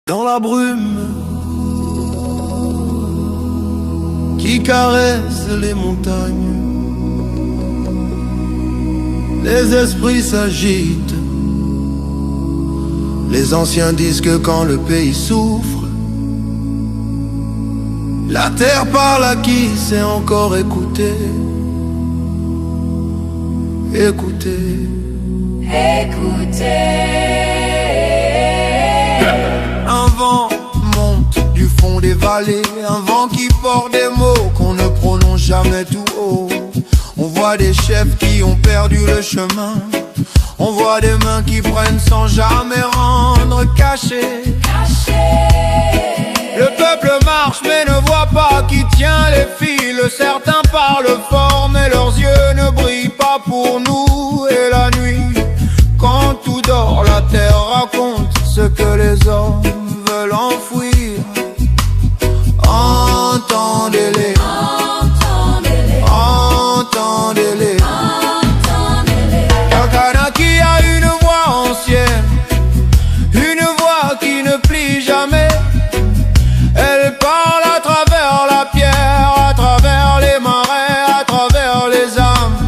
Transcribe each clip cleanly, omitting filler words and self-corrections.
Dans la brume qui caresse les montagnes, les esprits s'agitent. Les anciens disent que quand le pays souffre, la terre parle à qui sait encore écouter. Écoutez, un vent monte du fond des vallées, un vent qui porte des mots qu'on ne prononce jamais tout haut. On voit des chefs qui ont perdu le chemin, on voit des mains qui prennent sans jamais rendre caché. Le peuple marche mais ne voit pas qui tient les fils. Certains parlent fort mais leurs yeux ne brillent pas pour nous. Et la nuit, quand tout dort, la terre raconte ce que les hommes veulent enfouir. Entendez-les, entendez-les. Kakanaki a une voix ancienne, une voix qui ne plie jamais. Elle parle à travers la pierre, à travers les marais, à travers les âmes.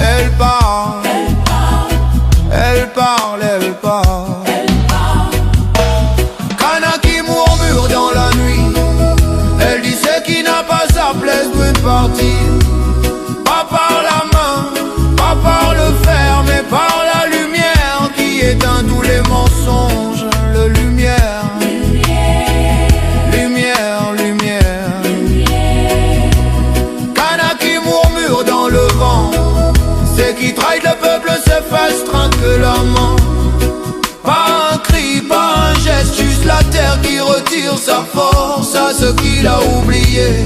Elle parle, elle parle, elle parle. Kanaki murmure dans la nuit, elle dit ce qui n'a pas sa place doit partir. Pas par la main, pas par le fer, mais par la lumière qui éteint tous les mensonges. Le lumière, lumière, lumière. Kanaki murmure dans le vent, c'est qui trahit le peuple s'efface tranquillement. Pas un cri, pas un geste, juste la terre qui retire sa force à ce qu'il a oublié.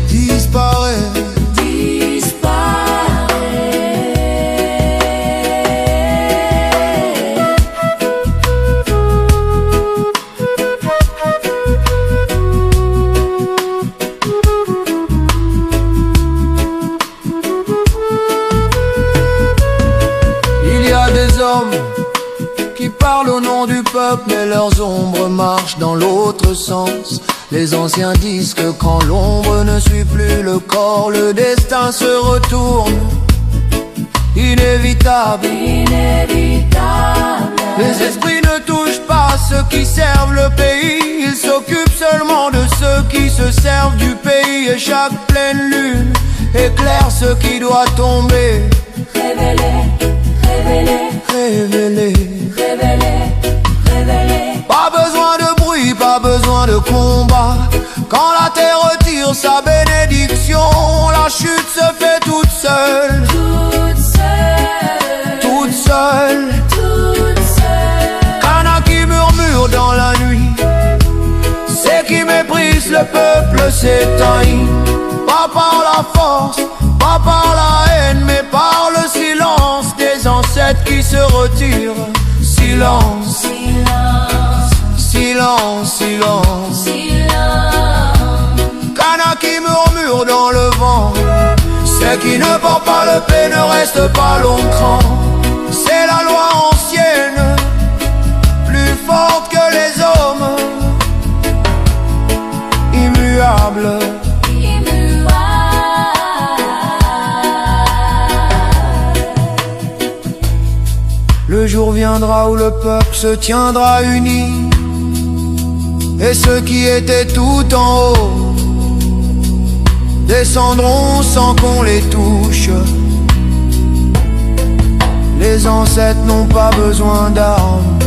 Disparaît. Il y a des hommes qui parlent au nom du peuple, mais leurs ombres marchent dans l'autre sens. Les anciens disent que quand l'ombre ne suit plus le corps, le destin se retourne. Inévitable, inévitable. Les esprits ne touchent pas ceux qui servent le pays, ils s'occupent seulement de ceux qui se servent du pays. Et chaque pleine lune éclaire ce qui doit tomber. Révélez, révélez, révélez, révélez, révélez. Pas besoin de bruit, pas besoin de combat. Quand la terre retire sa bénédiction, la chute se fait toute seule. Toute seule, toute seule, toute seule. Kanaki murmure dans la nuit, c'est qui méprise le peuple s'éteint. Pas par la force, pas par la haine, mais par le silence des ancêtres qui se retirent. Silence, silence, silence, silence. Kanaki murmure dans le vent, c'est qui ne porte pas le paix ne reste pas longtemps. C'est la loi ancienne, plus forte que les hommes, immuable. Le jour viendra où le peuple se tiendra uni, et ceux qui étaient tout en haut descendront sans qu'on les touche. Les ancêtres n'ont pas besoin d'armes,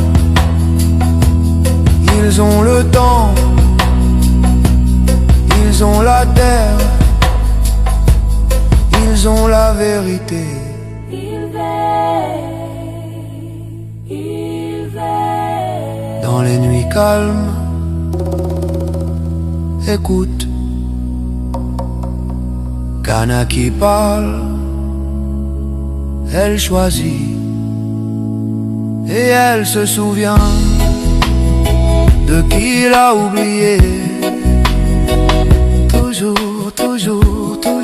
ils ont le temps, ils ont la terre, ils ont la vérité. Dans les nuits calmes, écoute, Kanaki parle, elle choisit, et elle se souvient de qui l'a oublié. Toujours, toujours, toujours.